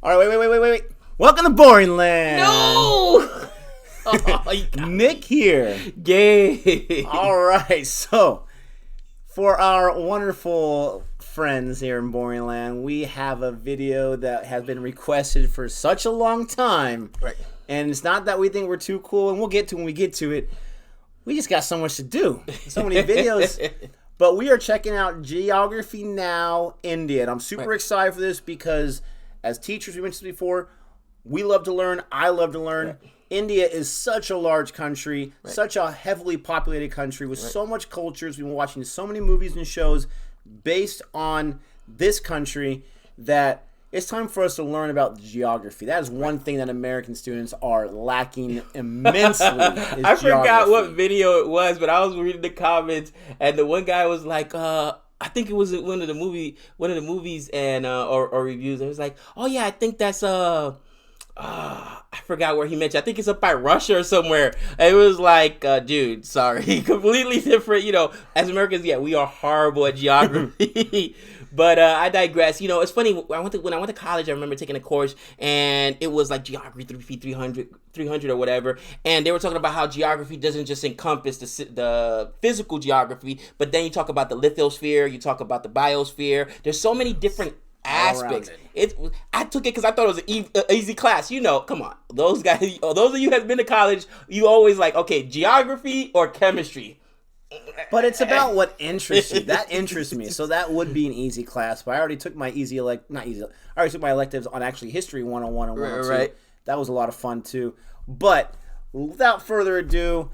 All right, wait. Welcome to Boring Land. No! Nick here. Gay. All right, so for our wonderful friends here in Boring Land, we have a video that has been requested for such a long time. Right. And it's not that we think we're too cool, and we'll get to when we get to it. We just got so much to do. So many videos. But we are checking out Geography Now, India. And I'm super excited for this because as teachers, we mentioned before, we love to learn. I love to learn. Right. India is such a large country, such a heavily populated country with so much cultures. We've been watching so many movies and shows based on this country that it's time for us to learn about geography. That is one thing that American students are lacking immensely. I forgot what video it was, but I was reading the comments, and the one guy was like, I think it was one of the movies and or reviews. It was like, oh yeah, I think that's I forgot where he mentioned. I think it's up by Russia or somewhere. And it was like, dude, sorry, completely different. You know, as Americans, yeah, we are horrible at geography. But I digress. You know, it's funny. When I went to college, I remember taking a course, and it was like Geography 300 or whatever. And they were talking about how geography doesn't just encompass the physical geography, but then you talk about the lithosphere, you talk about the biosphere. There's so many different aspects. I took it because I thought it was an easy class. You know, come on. Those guys, those of you who have been to college, you always like, okay, geography or chemistry. But it's about what interests you. That interests me. So that would be an easy class. But I already took my I already took my electives on actually History 101 and 102. Right. That was a lot of fun too. But without further ado,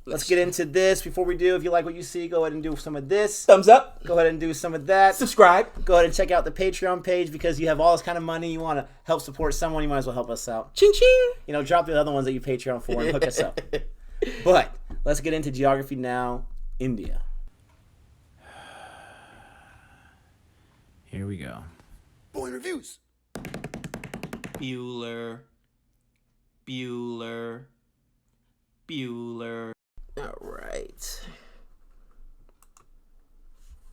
let's get into this. Before we do, if you like what you see, go ahead and do some of this. Thumbs up. Go ahead and do some of that. Subscribe. Go ahead and check out the Patreon page because you have all this kind of money. You want to help support someone, you might as well help us out. Ching ching. You know, drop the other ones that you Patreon for and hook us up. But let's get into Geography Now, India. Here we go. Boring Reviews. Bueller. All right.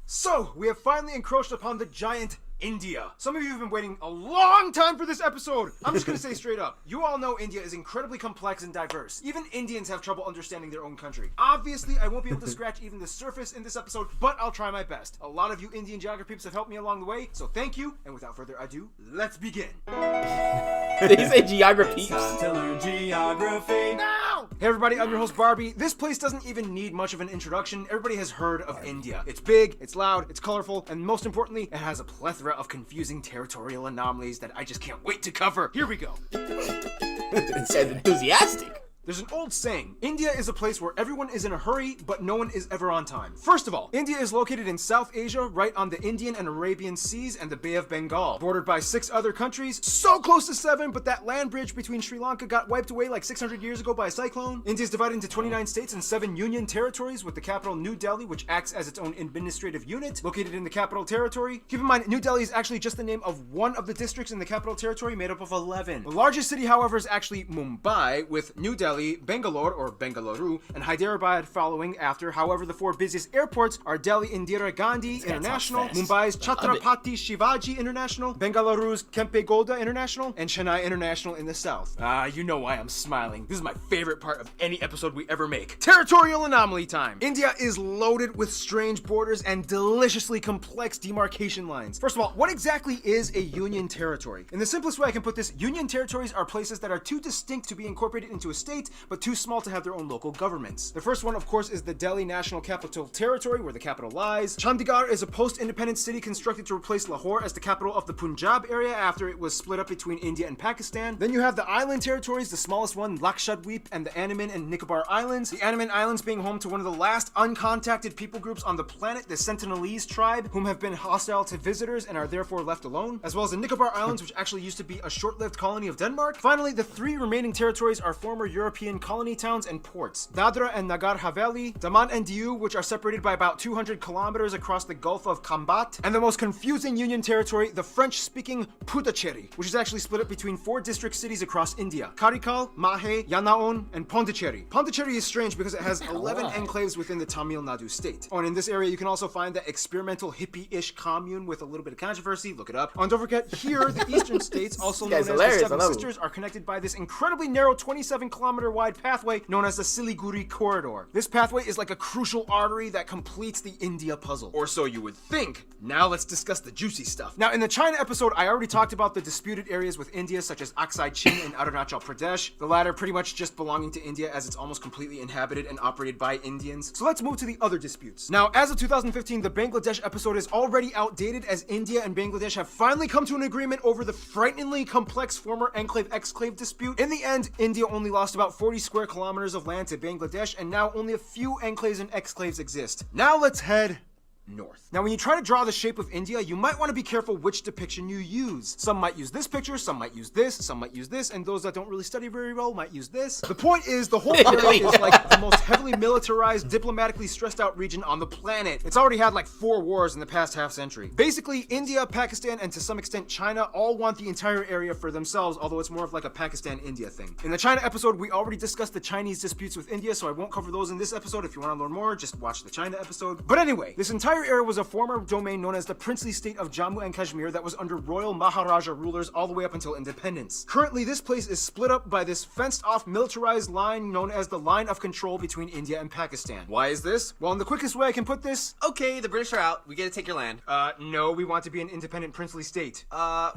So, we have finally encroached upon the giant India. Some of you have been waiting a long time for this episode. I'm just gonna say straight up, you all know India is incredibly complex and diverse. Even Indians have trouble understanding their own country. Obviously, I won't be able to scratch even the surface in this episode, but I'll try my best. A lot of you Indian geography peeps have helped me along the way, so thank you, and without further ado, let's begin. Did he say geography? Time to learn geography now! Hey everybody, I'm your host Barbie. This place doesn't even need much of an introduction. Everybody has heard of India. It's big, it's loud, it's colorful, and most importantly, it has a plethora of confusing territorial anomalies that I just can't wait to cover. Here we go. It said enthusiastic. There's an old saying, India is a place where everyone is in a hurry, but no one is ever on time. First of all, India is located in South Asia, right on the Indian and Arabian Seas and the Bay of Bengal, bordered by 6 other countries, so close to 7, but that land bridge between Sri Lanka got wiped away like 600 years ago by a cyclone. India is divided into 29 states and 7 union territories, with the capital New Delhi, which acts as its own administrative unit, located in the capital territory. Keep in mind, New Delhi is actually just the name of one of the districts in the capital territory, made up of 11. The largest city, however, is actually Mumbai, with New Delhi, Bangalore or Bengaluru, and Hyderabad following after. However, the 4 busiest airports are Delhi Indira Gandhi International, Mumbai's Chhatrapati Shivaji International, Bengaluru's Kempe Gowda International, and Chennai International in the south. You know why I'm smiling. This is my favorite part of any episode we ever make. Territorial anomaly time. India is loaded with strange borders and deliciously complex demarcation lines. First of all, what exactly is a union territory? In the simplest way I can put this, union territories are places that are too distinct to be incorporated into a state, but too small to have their own local governments. The first one, of course, is the Delhi National Capital Territory, where the capital lies. Chandigarh is a post-independent city constructed to replace Lahore as the capital of the Punjab area after it was split up between India and Pakistan. Then you have the island territories, the smallest one, Lakshadweep, and the Andaman and Nicobar Islands. The Andaman Islands being home to one of the last uncontacted people groups on the planet, the Sentinelese tribe, whom have been hostile to visitors and are therefore left alone, as well as the Nicobar Islands, which actually used to be a short-lived colony of Denmark. Finally, the 3 remaining territories are former European European colony towns and ports. Dadra and Nagar Haveli, Daman and Diu, which are separated by about 200 kilometers across the Gulf of Khambat, and the most confusing Union territory, the French-speaking Puducherry, which is actually split up between 4 district cities across India: Karikal, Mahe, Yanaon, and Pondicherry. Pondicherry is strange because it has 11 enclaves within the Tamil Nadu state. Oh, and in this area you can also find that experimental hippie-ish commune with a little bit of controversy. Look it up. Oh, and don't forget, here, the eastern states, also known as the Seven Sisters, are connected by this incredibly narrow 27-kilometer wide pathway known as the Siliguri Corridor. This pathway is like a crucial artery that completes the India puzzle. Or so you would think. Now let's discuss the juicy stuff. Now, in the China episode, I already talked about the disputed areas with India, such as Aksai Chin and Arunachal Pradesh. The latter pretty much just belonging to India as it's almost completely inhabited and operated by Indians. So let's move to the other disputes. Now, as of 2015, the Bangladesh episode is already outdated as India and Bangladesh have finally come to an agreement over the frighteningly complex former enclave-exclave dispute. In the end, India only lost about 40 square kilometers of land to Bangladesh, and now only a few enclaves and exclaves exist. Now let's head north. Now, when you try to draw the shape of India, you might want to be careful which depiction you use. Some might use this picture, some might use this, some might use this, and those that don't really study very well might use this. The point is, the whole area is like the most heavily militarized, diplomatically stressed out region on the planet. It's already had like 4 wars in the past half century. Basically, India, Pakistan, and to some extent China all want the entire area for themselves, although it's more of like a Pakistan-India thing. In the China episode, we already discussed the Chinese disputes with India, so I won't cover those in this episode. If you want to learn more, just watch the China episode. But anyway, this entire area was a former domain known as the princely state of Jammu and Kashmir that was under royal Maharaja rulers all the way up until independence. Currently, this place is split up by this fenced-off militarized line known as the Line of Control between India and Pakistan. Why is this? Well, in the quickest way I can put this, Okay, the British are out. We get to take your land. No, we want to be an independent princely state.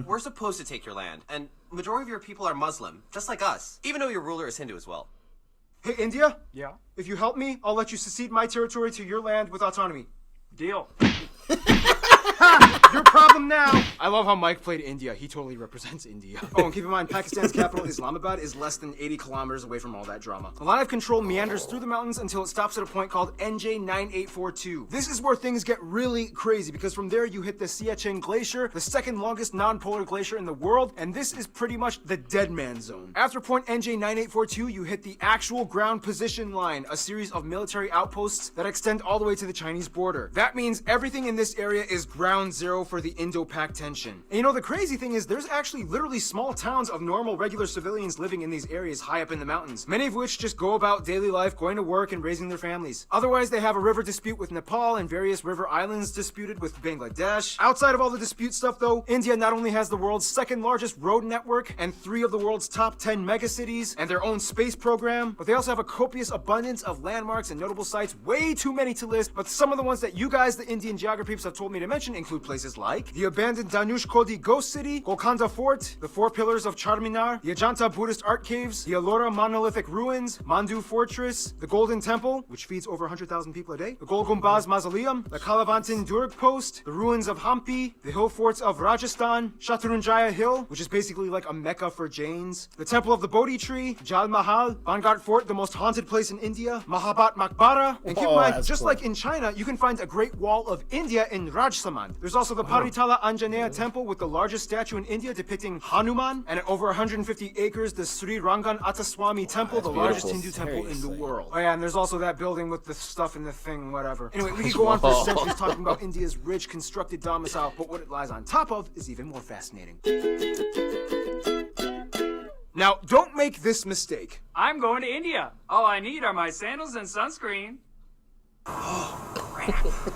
We're supposed to take your land, and majority of your people are Muslim, just like us, even though your ruler is Hindu as well. Hey, India? Yeah. If you help me, I'll let you secede my territory to your land with autonomy. Deal. Ha! Your problem now! I love how Mike played India. He totally represents India. Oh, and keep in mind, Pakistan's capital, Islamabad, is less than 80 kilometers away from all that drama. The line of control meanders through the mountains until it stops at a point called NJ9842. This is where things get really crazy, because from there you hit the Siachen Glacier, the second longest non-polar glacier in the world, and this is pretty much the dead man zone. After point NJ9842, you hit the actual ground position line, a series of military outposts that extend all the way to the Chinese border. That means everything in this area is ground zero for the Indo-Pak tension. And you know, the crazy thing is there's actually literally small towns of normal regular civilians living in these areas high up in the mountains, many of which just go about daily life, going to work and raising their families. Otherwise, they have a river dispute with Nepal and various river islands disputed with Bangladesh. Outside of all the dispute stuff though, India not only has the world's second largest road network and 3 of the world's top 10 megacities and their own space program, but they also have a copious abundance of landmarks and notable sites, way too many to list, but some of the ones that you guys, the Indian geography peeps, have told me to mention include places like the abandoned Danush Kodi Ghost City, Golconda Fort, the 4 pillars of Charminar, the Ajanta Buddhist art caves, the Ellora monolithic ruins, Mandu Fortress, the Golden Temple, which feeds over 100,000 people a day, the Gol Gumbaz Mausoleum, the Kalavantin Durg Post, the ruins of Hampi, the hill forts of Rajasthan, Shatrunjaya Hill, which is basically like a mecca for Jains, the Temple of the Bodhi Tree, Jal Mahal, Banghat Fort, the most haunted place in India, Mahabat Maqbara, and keep in mind, just like in China, you can find a Great Wall of India in Rajsamand. There's also the Paritala Anjaneya Temple with the largest statue in India depicting Hanuman, and at over 150 acres, the Sri Rangan Attaswamy Temple, the largest Hindu temple in the world. Oh yeah, and there's also that building with the stuff in the thing, whatever. Anyway, we could go on for centuries talking about India's rich constructed domicile, but what it lies on top of is even more fascinating. Now, don't make this mistake. I'm going to India. All I need are my sandals and sunscreen.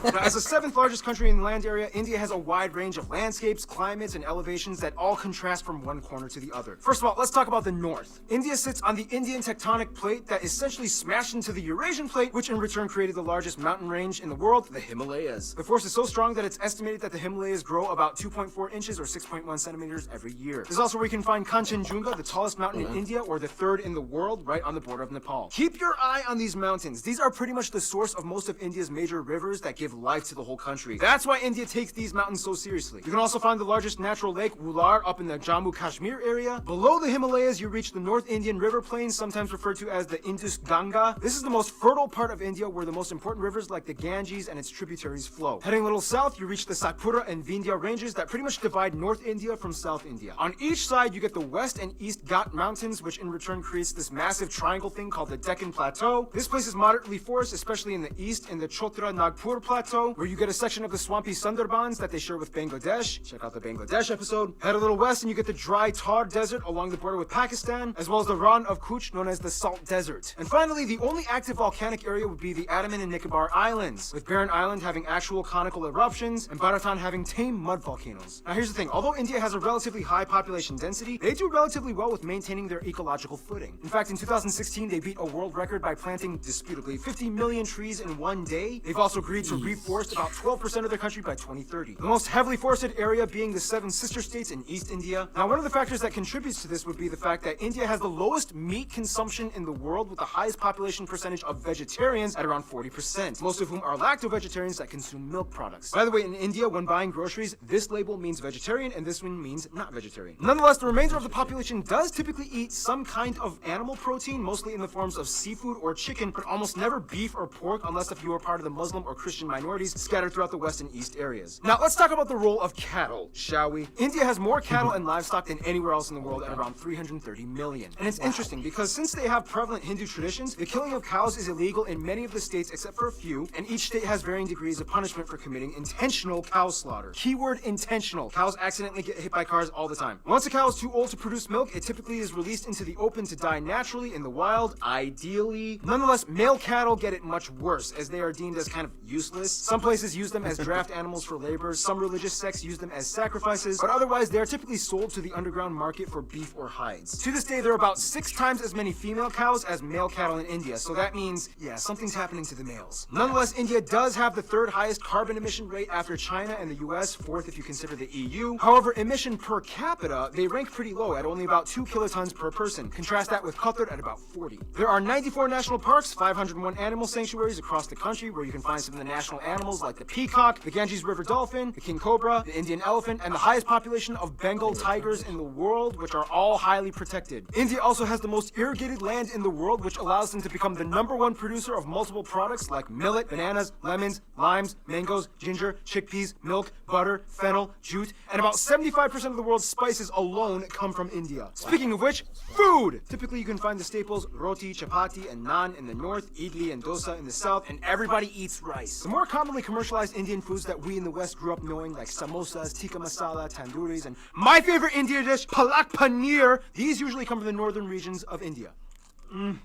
Now, as the 7th largest country in the land area, India has a wide range of landscapes, climates, and elevations that all contrast from one corner to the other. First of all, let's talk about the north. India sits on the Indian tectonic plate that essentially smashed into the Eurasian plate, which in return created the largest mountain range in the world, the Himalayas. The force is so strong that it's estimated that the Himalayas grow about 2.4 inches or 6.1 centimeters every year. This is also where we can find Kanchenjunga, the tallest mountain in India, or the 3rd in the world, right on the border of Nepal. Keep your eye on these mountains. These are pretty much the source of most of India's major rivers rivers that give life to the whole country. That's why India takes these mountains so seriously. You can also find the largest natural lake, Wular, up in the Jammu Kashmir area. Below the Himalayas, you reach the North Indian River Plain, sometimes referred to as the Indus Ganga. This is the most fertile part of India where the most important rivers like the Ganges and its tributaries flow. Heading a little south, you reach the Satpura and Vindhya ranges that pretty much divide North India from South India. On each side, you get the West and East Ghat Mountains, which in return creates this massive triangle thing called the Deccan Plateau. This place is moderately forest, especially in the east in the Chotra Nagpur Plateau, where you get a section of the swampy Sundarbans that they share with Bangladesh. Check out the Bangladesh episode. Head a little west and you get the dry Thar Desert along the border with Pakistan, as well as the Rann of Kutch, known as the Salt Desert. And finally, the only active volcanic area would be the Andaman and Nicobar Islands, with Barren Island having actual conical eruptions and Bharatan having tame mud volcanoes. Now here's the thing, although India has a relatively high population density, they do relatively well with maintaining their ecological footing. In fact, in 2016, they beat a world record by planting, disputably, 50 million trees in one day. They've also agreed to reforest about 12% of their country by 2030. The most heavily forested area being the Seven Sister States in East India. Now, one of the factors that contributes to this would be the fact that India has the lowest meat consumption in the world, with the highest population percentage of vegetarians at around 40%, most of whom are lacto-vegetarians that consume milk products. By the way, in India, when buying groceries, this label means vegetarian and this one means not vegetarian. Nonetheless, the remainder of the population does typically eat some kind of animal protein, mostly in the forms of seafood or chicken, but almost never beef or pork unless if you are part of the Muslim or Christian minorities scattered throughout the west and east areas. Now, let's talk about the role of cattle, shall we? India has more cattle and livestock than anywhere else in the world at around 330 million. And it's interesting because since they have prevalent Hindu traditions, the killing of cows is illegal in many of the states except for a few, and each state has varying degrees of punishment for committing intentional cow slaughter. Keyword intentional. Cows accidentally get hit by cars all the time. Once a cow is too old to produce milk, it typically is released into the open to die naturally in the wild, ideally. Nonetheless, male cattle get it much worse, as they are deemed as kind of useless. Some places use them as draft animals for labor, some religious sects use them as sacrifices, but otherwise they are typically sold to the underground market for beef or hides. To this day, there are about 6 times as many female cows as male cattle in India, so that means, yeah, something's happening to the males. Nonetheless, India does have the 3rd highest carbon emission rate after China and the US, 4th if you consider the EU. However, emission per capita, they rank pretty low at only about 2 kilotons per person. Contrast that with Qatar at about 40. There are 94 national parks, 501 animal sanctuaries across the country where you can find some of the national animals like the peacock, the Ganges River dolphin, the king cobra, the Indian elephant, and the highest population of Bengal tigers in the world, which are all highly protected. India also has the most irrigated land in the world, which allows them to become the #1 producer of multiple products like millet, bananas, lemons, limes, mangoes, ginger, chickpeas, milk, butter, fennel, jute, and about 75% of the world's spices alone come from India. Speaking of which, food! Typically you can find the staples roti, chapati, and naan in the north, idli and dosa in the south, and everybody eats rice. The more commonly commercialized Indian foods that we in the West grew up knowing, like samosas, tikka masala, tandooris, and my favorite Indian dish, palak paneer, these usually come from the northern regions of India.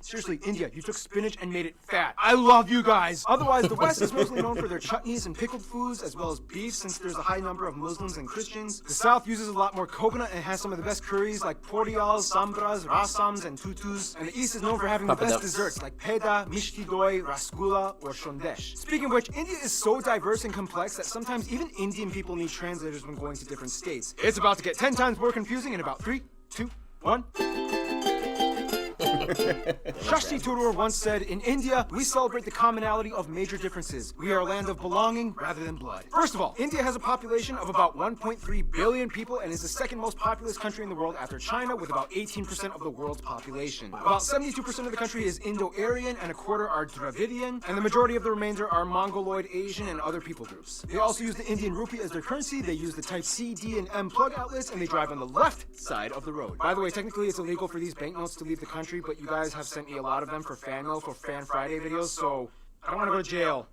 Seriously, India, you took spinach and made it fat. I love you guys. Otherwise, the West is mostly known for their chutneys and pickled foods, as well as beef, since there's a high number of Muslims and Christians. The South uses a lot more coconut and has some of the best curries like porials, sambras, rasams, and tutus. And the East is known for having the best desserts like peda, mishti doi, rasgulla, or shondesh. Speaking of which, India is so diverse and complex that sometimes even Indian people need translators when going to different states. It's about to get 10 times more confusing in about 3, 2, 1. Shashti Tharoor once said, "In India, we celebrate the commonality of major differences. We are a land of belonging rather than blood." First of all, India has a population of about 1.3 billion people and is the 2nd most populous country in the world after China, with about 18% of the world's population. About 72% of the country is Indo-Aryan and a quarter are Dravidian, and the majority of the remainder are Mongoloid, Asian, and other people groups. They also use the Indian rupee as their currency, they use the type C, D, and M plug outlets, and they drive on the left side of the road. By the way, technically it's illegal for these banknotes to leave the country, but you guys have sent me a lot of them for fan mail for Fan Friday videos, so I don't want to go to jail.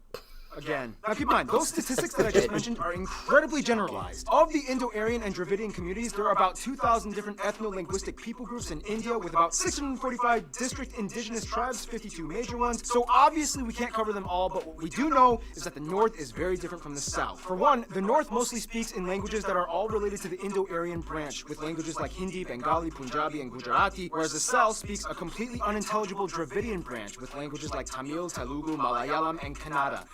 Again. Now keep in mind, those statistics that I just mentioned are incredibly generalized. Of the Indo-Aryan and Dravidian communities, there are about 2,000 different ethno-linguistic people groups in India, with about 645 district indigenous tribes, 52 major ones. So obviously we can't cover them all, but what we do know is that the North is very different from the South. For one, the North mostly speaks in languages that are all related to the Indo-Aryan branch, with languages like Hindi, Bengali, Punjabi, and Gujarati, whereas the South speaks a completely unintelligible Dravidian branch, with languages like Tamil, Telugu, Malayalam, and Kannada.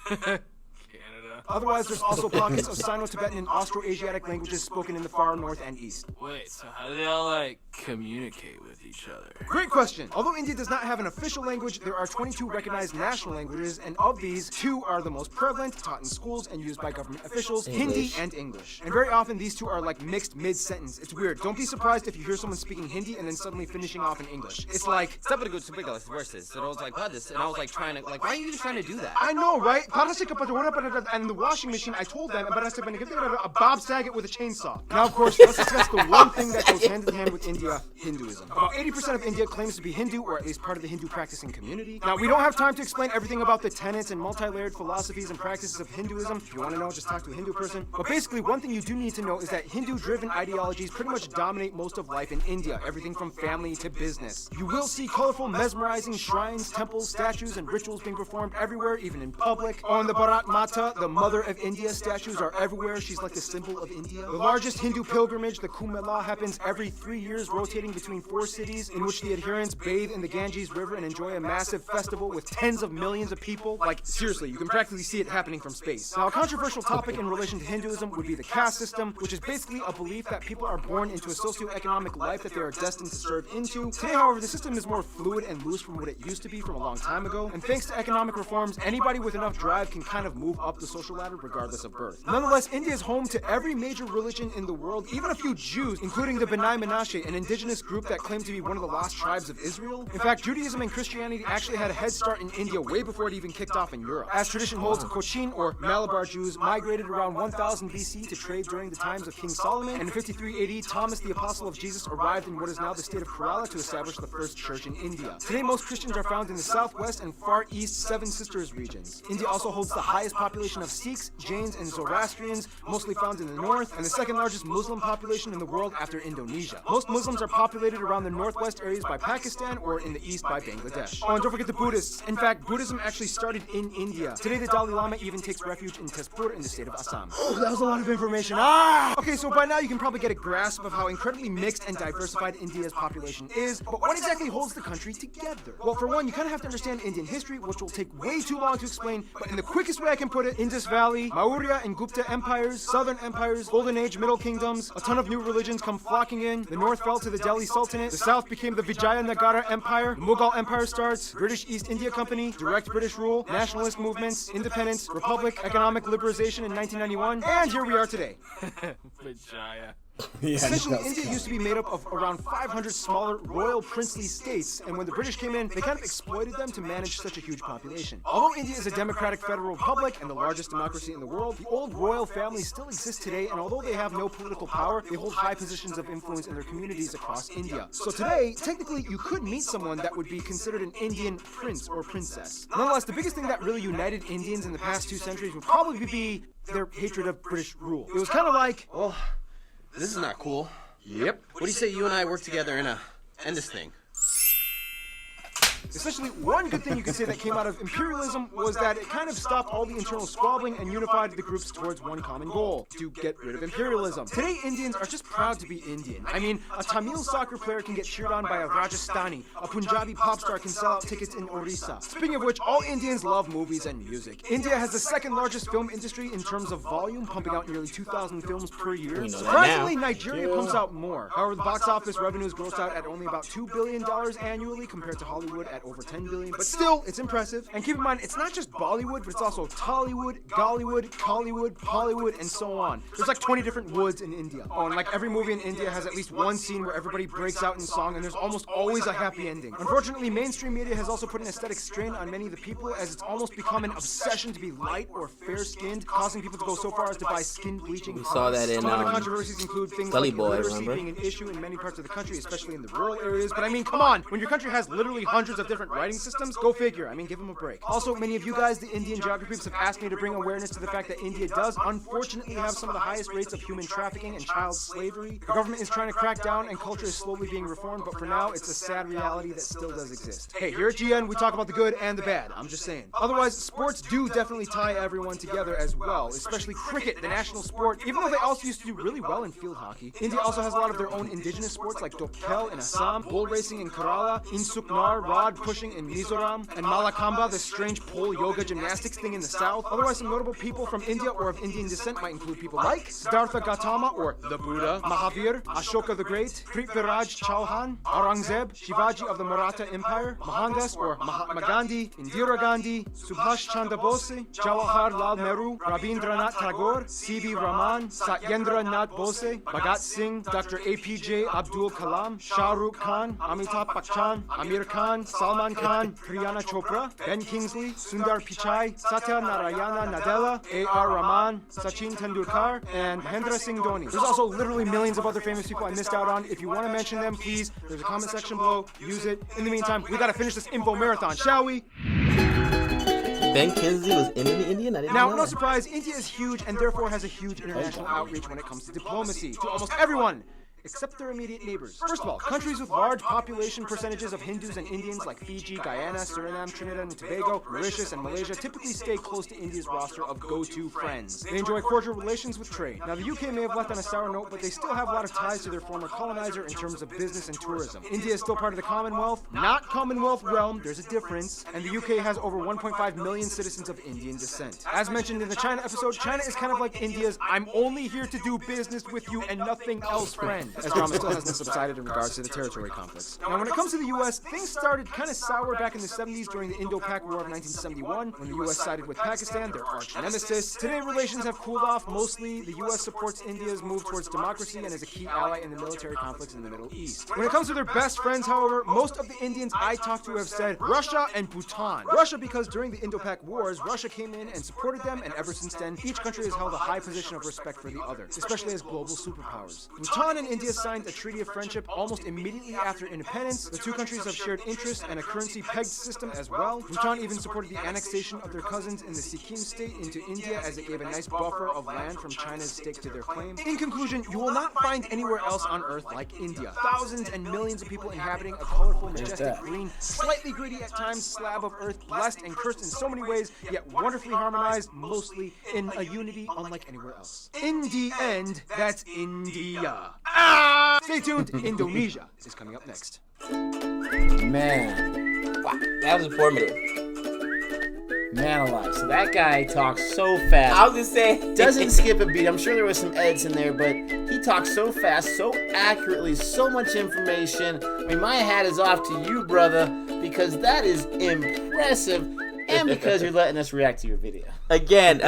Otherwise, there's also pockets of Sino-Tibetan and Austro-Asiatic languages spoken in the far north and east. Wait, so how do they all, like, communicate with each each other? Great question. Although India does not have an official language, there are 22 recognized national languages, and of these, 2 are the most prevalent, taught in schools, and used by government officials, Hindi and English. And very often, these two are like mixed mid-sentence. It's weird. Don't be surprised if you hear someone speaking Hindi and then suddenly finishing off in English. It's like, and I was like, what is? And I was like, trying to, like, why are you trying to do that? I know, right? And the washing machine, I told them, a Bob Saget with a chainsaw. Now, of course, let's discuss the one thing that goes hand in hand with India, Hinduism. About 80% of India claims to be Hindu, or at least part of the Hindu practicing community. Now, we don't have time to explain everything about the tenets and multi-layered philosophies and practices of Hinduism. If you want to know, just talk to a Hindu person. But basically, one thing you do need to know is that Hindu-driven ideologies pretty much dominate most of life in India, everything from family to business. You will see colorful, mesmerizing shrines, temples, statues, and rituals being performed everywhere, even in public. On the Bharat Mata, the mother of India, statues are everywhere. She's like the symbol of India. The largest Hindu pilgrimage, the Kumbh Mela, happens every 3 years, rotating between 4 cities, in which the adherents bathe in the Ganges River and enjoy a massive festival with tens of millions of people. Like, seriously, you can practically see it happening from space. Now, a controversial topic in relation to Hinduism would be the caste system, which is basically a belief that people are born into a socioeconomic life that they are destined to serve into. Today, however, the system is more fluid and loose from what it used to be from a long time ago, and thanks to economic reforms, anybody with enough drive can kind of move up the social ladder regardless of birth. Nonetheless, India is home to every major religion in the world, even a few Jews, including the B'nai Menashe, an indigenous group that claimed to be one of the lost tribes of Israel. In fact, Judaism and Christianity actually had a head start in India way before it even kicked off in Europe. As tradition holds, Cochin, or Malabar Jews, migrated around 1000 BC to trade during the times of King Solomon, and in 53 AD, Thomas, the apostle of Jesus, arrived in what is now the state of Kerala to establish the first church in India. Today, most Christians are found in the southwest and far east Seven Sisters regions. India also holds the highest population of Sikhs, Jains, and Zoroastrians, mostly found in the north, and the second largest Muslim population in the world after Indonesia. Most Muslims are populated around the northwest areas by Pakistan or in the east by Bangladesh. Oh, and don't forget the Buddhists. In fact, Buddhism actually started in India. Today, the Dalai Lama even takes refuge in Tezpur in the state of Assam. Oh, that was a lot of information. Okay, so by now you can probably get a grasp of how incredibly mixed and diversified India's population is, but what exactly holds the country together? Well, for one, you kind of have to understand Indian history, which will take way too long to explain, but in the quickest way I can put it, Indus Valley, Maurya and Gupta empires, southern empires, Golden Age, Middle Kingdoms, a ton of new religions come flocking in, the north fell to the Delhi Sultanate, the south became the Vijayanagara Empire, the Mughal Empire starts, British East India Company, direct British rule, nationalist movements, independence, republic, economic liberalization in 1991, and here we are today. Vijaya. Essentially, India used to be made up of around 500 smaller royal princely states, and when the British came in, they kind of exploited them to manage such a huge population. Although India is a democratic federal republic and the largest democracy in the world, the old royal families still exist today, and although they have no political power, they hold high positions of influence in their communities across India. So today, technically, you could meet someone that would be considered an Indian prince or princess. Nonetheless, the biggest thing that really united Indians in the past 2 centuries would probably be their hatred of British rule. It was kind of like, Well, this is not cool. Yep. What do you say you and I work together and end this thing? essentially, one good thing you could say that came out of imperialism was that it kind of stopped all the internal squabbling and unified the groups towards one common goal, to get rid of imperialism. Today, Indians are just proud to be Indian. I mean, a Tamil soccer player can get cheered on by a Rajasthani, a Punjabi pop star can sell out tickets in Orissa. Speaking of which, all Indians love movies and music. India has the second largest film industry in terms of volume, pumping out nearly 2,000 films per year. Surprisingly, Nigeria pumps out more. However, the box office revenues grossed out at only about $2 billion annually compared to Hollywood at over $10 billion. But still, it's impressive. And keep in mind, it's not just Bollywood, but it's also Tollywood, Gollywood, Collywood, Pollywood, and so on. There's like 20 different woods in India. Oh, and like every movie in India has at least one scene where everybody breaks out in song, and there's almost always a happy ending. Unfortunately, mainstream media has also put an aesthetic strain on many of the people, as it's almost become an obsession to be light or fair-skinned, causing people to go so far as to buy skin bleaching. We saw that in Some other controversies include things Gully like Boy, illiteracy remember? being an issue in many parts of the country, especially in the rural areas. But I mean, come on, when your country has literally hundreds of different writing systems, go figure. I mean, give them a break. Also, many of you guys, the Indian geography groups, have asked me to bring awareness to the fact that India does unfortunately have some of the highest rates of human trafficking and child slavery. The government is trying to crack down, and culture is slowly being reformed, but for now, it's a sad reality that still does exist. Hey, here at GN, we talk about the good and the bad. I'm just saying. Otherwise, sports do definitely tie everyone together as well, especially cricket, the national sport. Even though they also used to do really well in field hockey, India also has a lot of their own indigenous sports like Dokkel in Assam, bull racing in Kerala, Insuknar, rod pushing in Mizoram, and Malakamba, the strange pole yoga gymnastics thing in the south. Otherwise, some notable people from India or of Indian descent might include people like Siddhartha Gautama or the Buddha, Mahavir, Ashoka the Great, Prithviraj Chauhan, Aurangzeb, Shivaji of the Maratha Empire, Mohandas or Mahatma Gandhi, Indira Gandhi, Subhash Chandra Bose, Jawaharlal Nehru, Rabindranath Tagore, C.V. Raman, Satyendra Nath Bose, Bhagat Singh, Dr. APJ Abdul Kalam, Shah Rukh Khan, Amitabh Bachchan, Amir Khan, Salman Khan, Priyana Chopra, Ben Kingsley, Sundar Pichai, Satya Narayana Nadella, A.R. Rahman, Sachin Tendulkar, and Mahendra Singh Dhoni. There's also literally millions of other famous people I missed out on. If you want to mention them, please, there's a comment section below. Use it. In the meantime, we gotta finish this info marathon, shall we? Ben Kingsley was in the Indian? I didn't know Now, no that. surprise, India is huge and therefore has a huge international outreach when it comes to diplomacy to almost everyone, except their immediate neighbors. First of all, countries with large population percentages of Hindus and Indians like Fiji, Guyana, Suriname, Trinidad and Tobago, Mauritius, and Malaysia typically stay close to India's roster of go-to friends. They enjoy cordial relations with trade. Now, the UK may have left on a sour note, but they still have a lot of ties to their former colonizer in terms of business and tourism. India is still part of the Commonwealth, not Commonwealth realm, there's a difference, and the UK has over 1.5 million citizens of Indian descent. As mentioned in the China episode, China is kind of like India's I'm only here to do business with you and nothing else friend, as drama still hasn't subsided in regards to the territory conflicts. Now, when it comes to the US, things started kind of sour back in the 70s during the Indo-Pak War of 1971, when the US sided with Pakistan, their arch nemesis. Today, relations have cooled off. Mostly, the US supports India's move towards democracy and is a key ally in the military conflicts in the Middle East. When it comes to their best friends, however, most of the Indians I talked to have said Russia and Bhutan. Russia because during the Indo-Pak Wars, Russia came in and supported them, and ever since then, each country has held a high position of respect for the other, especially as global superpowers. Bhutan and India signed a treaty of friendship almost immediately after independence. The two countries have shared interests and a currency-pegged system as well. Bhutan even supported the annexation of their cousins in the Sikkim state into India, as it gave a nice buffer of land from China's stake to their claim. In conclusion, you will not find anywhere else on Earth like India. Thousands and millions of people inhabiting a colorful, majestic, green, slightly gritty at times slab of Earth, blessed and cursed in so many ways, yet wonderfully harmonized, mostly in a unity unlike anywhere else. In the end, that's India. Stay tuned, Indonesia is coming up next. Man, Wow, that was informative. man alive. So that guy talks so fast. I was just saying. Doesn't skip a beat. I'm sure there was some edits in there, but he talks so fast, so accurately, so much information. I mean, my hat is off to you, brother, because that is impressive, and because you're letting us react to your video. Again,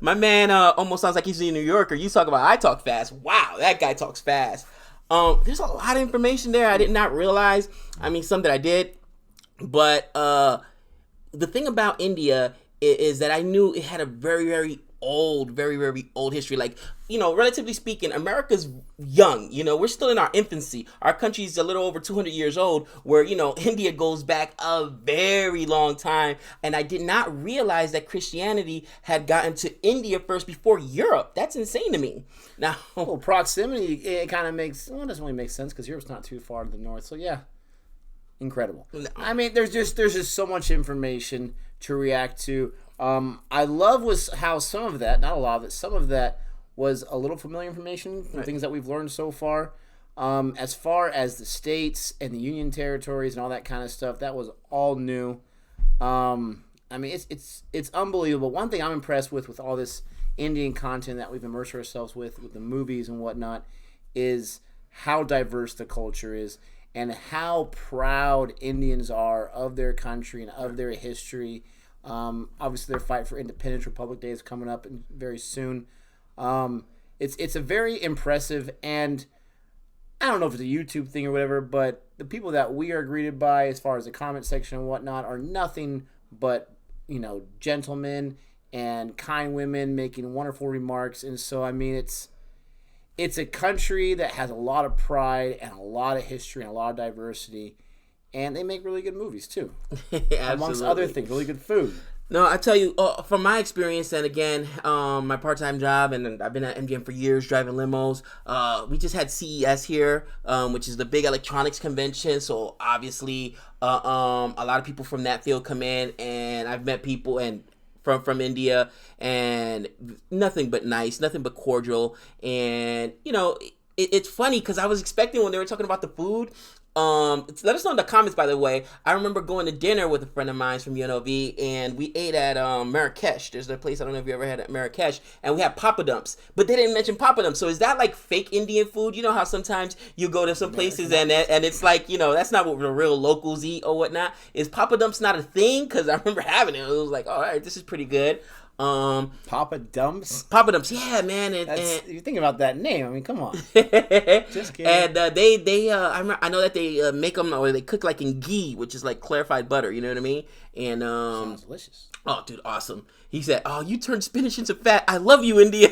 my man almost sounds like he's a New Yorker. You talk about I talk fast. Wow, that guy talks fast. There's a lot of information there I did not realize. I mean, some that I did. But the thing about India is that I knew it had a very, very old history. Like, you know, relatively speaking, America's young. You know, we're still in our infancy. Our country's a little over 200 years old, where, you know, India goes back a very long time. And I did not realize that Christianity had gotten to India first before Europe. That's insane to me. Now, Well, proximity, it kind of makes, well, it doesn't really make sense because Europe's not too far to the north. So, yeah, incredible. I mean, there's just so much information to react to. I love was how some of that, not a lot of it, some of that was a little familiar information from things that we've learned so far. As far as the states and the union territories and all that kind of stuff, that was all new. I mean, it's unbelievable. One thing I'm impressed with all this Indian content that we've immersed ourselves with the movies and whatnot, is how diverse the culture is and how proud Indians are of their country and of their history. Obviously, their fight for independence, Republic Day, is coming up very soon. It's a very impressive, and I don't know if it's a YouTube thing or whatever, but the people that we are greeted by as far as the comment section and whatnot are nothing but, you know, gentlemen and kind women making wonderful remarks. And so, I mean, it's a country that has a lot of pride and a lot of history and a lot of diversity, and they make really good movies too. Amongst other things, really good food. No, I tell you, from my experience, and again, my part-time job, and I've been at MGM for years driving limos. We just had CES here, which is the big electronics convention. So obviously, a lot of people from that field come in, and I've met people and from India, and nothing but nice, nothing but cordial, and you know, it's funny because I was expecting when they were talking about the food. Let us know in the comments, by the way. I remember going to dinner with a friend of mine from UNLV, and we ate at Marrakesh. There's a place, I don't know if you ever had at Marrakesh, and we had papadums, but they didn't mention papadums. So is that like fake Indian food? You know how sometimes you go to some places and it's like, you know, that's not what the real locals eat or whatnot. Is papadums not a thing? Because I remember having it. It was like, all right, this is pretty good. Papadums? Papadums, yeah, man. You think about that name. I mean, come on. Just kidding. And I know that they make them, or they cook like in ghee, which is like clarified butter. You know what I mean? And sounds delicious. Oh, dude, awesome. He said, "Oh, you turned spinach into fat. I love you, India."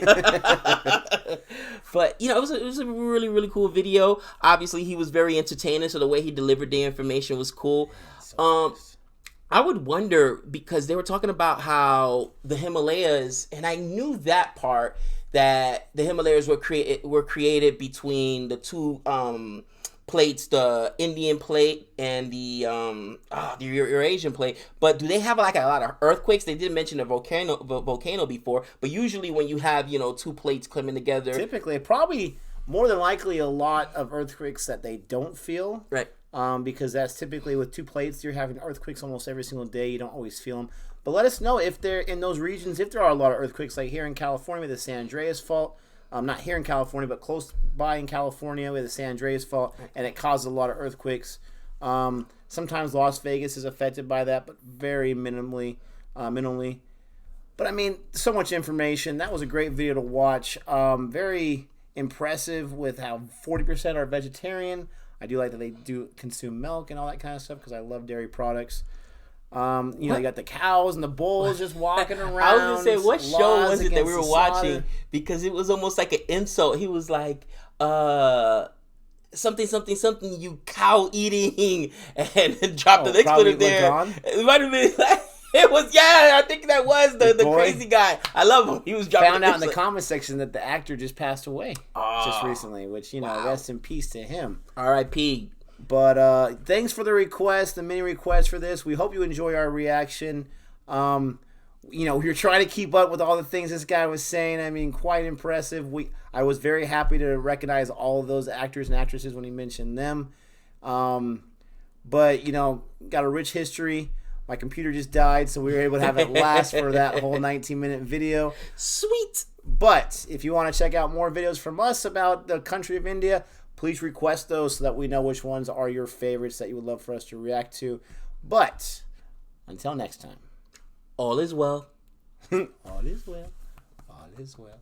But you know, it was a really, really cool video. Obviously, he was very entertaining, so the way he delivered the information was cool. I would wonder, because they were talking about how the Himalayas, and I knew that part, that the Himalayas were created between the two plates, the Indian plate and the Eurasian plate. But do they have like a lot of earthquakes? They did mention a volcano before, but usually when you have, you know, two plates coming together, typically, probably more than likely, a lot of earthquakes that they don't feel. Right. Because that's typically with two plates, you're having earthquakes almost every single day. You don't always feel them. But let us know if they're in those regions, if there are a lot of earthquakes, like here in California with the San Andreas Fault. Not here in California, but close by in California with the San Andreas Fault, and it causes a lot of earthquakes. Sometimes Las Vegas is affected by that, but very minimally. But I mean, so much information. That was a great video to watch. Very impressive with how 40% are vegetarian. I do like that they do consume milk and all that kind of stuff because I love dairy products. You know, you got the cows and the bulls just walking around. I was gonna say, what show was it that we were watching? Because it was almost like an insult. He was like, something, you cow eating, and dropped an expletive there. It might have been like, it was, yeah, I think that was the crazy guy. I love him. He was dropping. Found out in the comment section that the actor just passed away just recently, which, you know, rest in peace to him. R.I.P. But thanks for the request, the mini request for this. We hope you enjoy our reaction. You know, we were trying to keep up with all the things this guy was saying. I mean, quite impressive. I was very happy to recognize all of those actors and actresses when he mentioned them. But, you know, got a rich history. My computer just died, so we were able to have it last for that whole 19-minute video. Sweet. But if you want to check out more videos from us about the country of India, please request those so that we know which ones are your favorites that you would love for us to react to. But until next time, all is well. All is well. All is well.